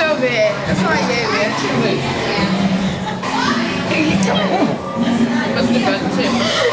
so big. That's why I gave it. Must have been too.